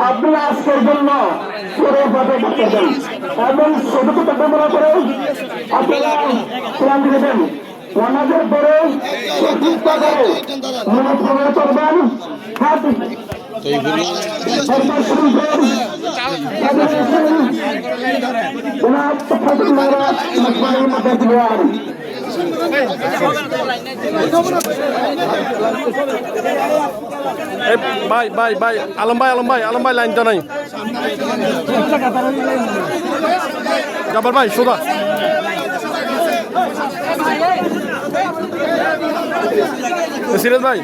আপনারা আজকের জন্য করে পথে থাকতেন এবং সতর্কতা ব্যবহার করে আপনারা প্রাণ দিবেন। নামাজের পরে চিন্তা করে নামাজ পড়ে করবেন। হাত ভাই আলম ভাই লাইনটা নাই জব্বার ভাই সোজা সিরাজ ভাই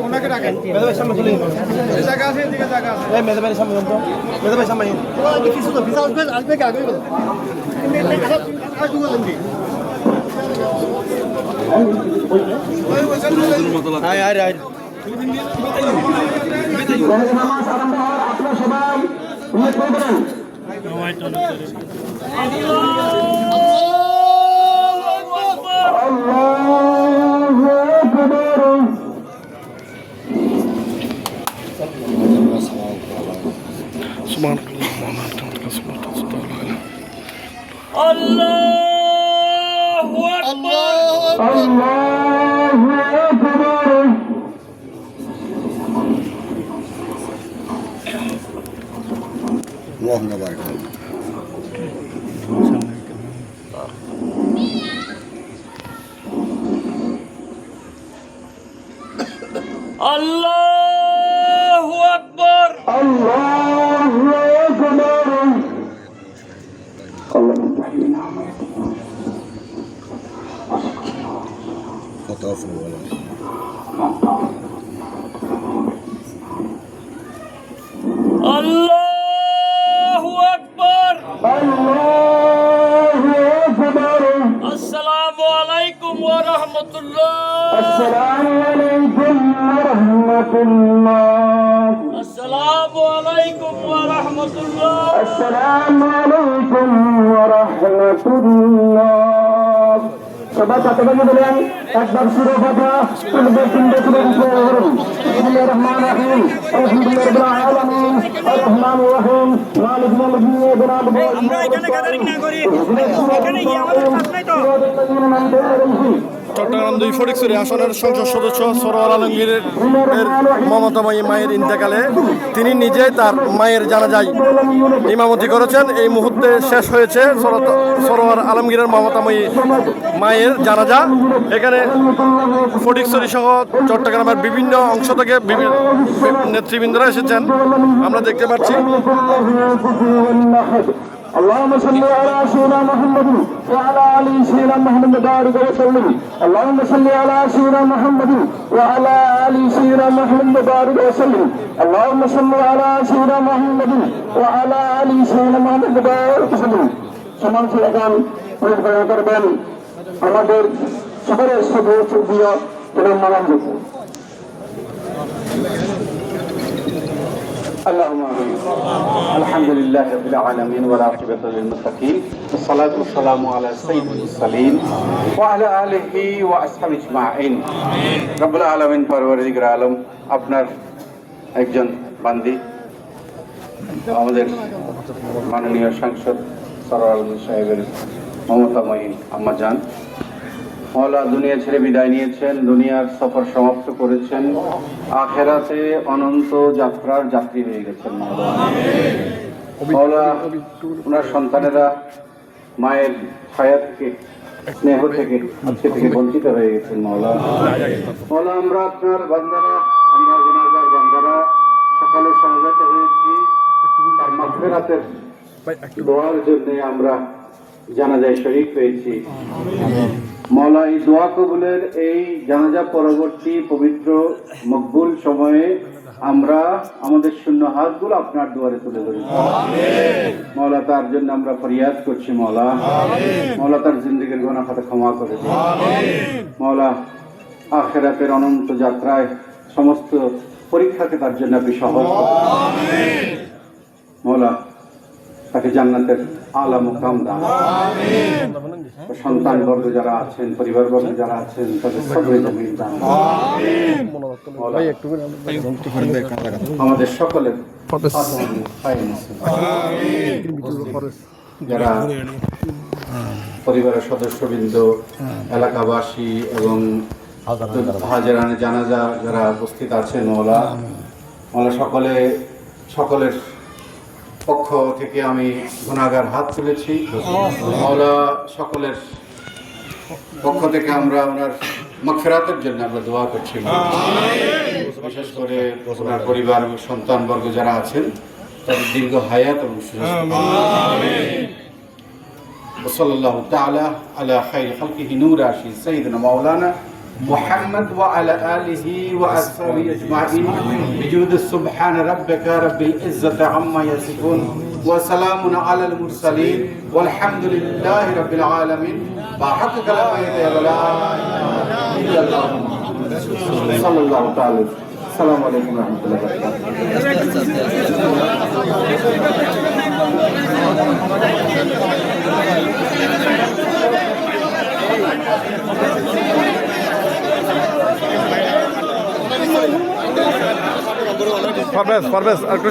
ওনাকে ডাকেন মেধাবাই সামনে চলে জায়গা আছে এদিকে জায়গা আছে মেধাবাই সামনে তো মেধাবাই সামনে কিছু তো ভিসা আসবে কি আগে আপনারা সবাই নিয়ে করবেন। আল্লাহু আকবার আল্লাহু আকবার اللهم بارك আল্লাহু আকবার আল্লাহু আকবার خطافنا ولا আল্লাহু আকবার আল্লাহু আকবার আসসালামু আলাইকুম ওয়া রাহমাতুল্লাহ আসসালামু আলাইকুম ওয়া রাহমাতুল্লাহ আসসালামু আলাইকুম ওয়া রাহমাতুল্লাহ আসসালামু আলাইকুম ওয়া রাহমাতুল্লাহ। সবাই সাথে বলেন একবার সুরে কথা তুলবে তিনটে সুরে করুন। বিসমিল্লাহির রহমানির রহিম আলহামদুলিল্লাহি রাব্বিল আলামিন আর রহমানির রহিম মালিক ইয়াউমিদ্দিন আমরা এখানে গ্যাদারিং না করি এখানে কি আমাদের কাজ নাই তো চট্টগ্রাম ২ ফটিকছড়ি আসনের সংসদ সদস্য সরোয়ার আলমগীরের মমতাময়ী মায়ের ইন্তেকালে তিনি নিজেই তার মায়ের জানাজায় ইমামতি করেছেন। এই মুহূর্তে শেষ হয়েছে সরোয়ার আলমগীরের মমতাময়ী মায়ের জানাজা। এখানে ফটিকছড়ি সহ চট্টগ্রামের বিভিন্ন অংশ থেকে নেতৃবৃন্দরা এসেছেন, আমরা দেখতে পাচ্ছি। اللهم صل على سيدنا محمد وعلى ال سيدنا محمد وبارك وسلم. اللهم صل على سيدنا محمد وعلى ال سيدنا محمد وبارك وسلم. اللهم صل على سيدنا محمد وعلى ال سيدنا محمد وبارك وسلم. সমান সুরাগান পরিচালনা করবেন আমাদের সকলের সদস্য প্রিয় এবং মানব اللهم آمين. الحمد لله رب العالمين والعاقبة للمتقين والصلاة والسلام على سيد المرسلين وعلى آله وأصحابه أجمعين. رب العالمين পরওয়ারদিগার আলম আপনার একজন বান্দি আমাদের মাননীয় সাংসদ সরোয়ার আলমগীর সাহেবের মমতাময়ী আম্মা জান মওলা দুনিয়া ছেড়ে বিদায় নিয়েছেন, দুনিয়ার সফর সমাপ্ত করেছেন, আখেরাতে অনন্ত যাত্রার যাত্রী হয়ে গেছেন। মওলা ওনার সন্তানেরা মায়ের ছায়া থেকে স্নেহ থেকে আজকে থেকে বঞ্চিত হয়ে গেছেন। মওলা আমরা আপনার বান্দারা, আমরা গুনাহগার বান্দারা সকালে সমবেত হয়েছি তার মাগফিরাতের দোয়ার জন্য। আমরা জানাজায় শরীক হয়েছি। মওলা এই দোয়া কবুলের এই জানাজা পরবর্তী পবিত্র মকবুল সময়ে আমরা আমাদের শূন্য হাতগুলো আপনার দুয়ারে তুলে ধরি। মওলা তার জন্য আমরা ফরিয়াদ করছি। মওলা মওলা তার জিন্দেগির গুনাহ খাতা ক্ষমা করে দিন। মওলা আখিরাতের অনন্ত যাত্রায় সমস্ত পরীক্ষাকে তার জন্য আপনি সহজ করুন। মওলা তাকে জান্নাতের আলা মুকাম দান। সন্তান বর্গ যারা আছেন, পরিবার বর্গ যারা আছেন, তাদের সবরে জমিন দান। মওলা আমাদের সকলের যারা পরিবারের সদস্যবৃন্দ, এলাকাবাসী এবং হাজারানে জানাজা যারা উপস্থিত আছেন, মওলা সকলের পক্ষ থেকে আমি গুনাহগার হাত তুলেছি। মওলা সকলের পক্ষ থেকে আমরা ওনার মাগফিরাতের জন্য আমরা দোয়া করছি। বিশেষ করে ওনার পরিবার এবং সন্তান বর্গ যারা আছেন তাদের দীর্ঘ হায়াত এবং সুস্বাস্থ্য। সাল্লাল্লাহু তাআলা আলা খায়রি খালকিহি নূর আশি সাইয়্যিদিনা মাওলানা محمد وعلى آله وأصحابه أجمعين بجود سبحان ربك رب العزة عما يصفون وسلام على المرسلين والحمد لله رب العالمين بحق كلام لا إله إلا الله صلى الله تعالى. السلام عليكم ورحمة الله وبركاته. পারভেজ একটু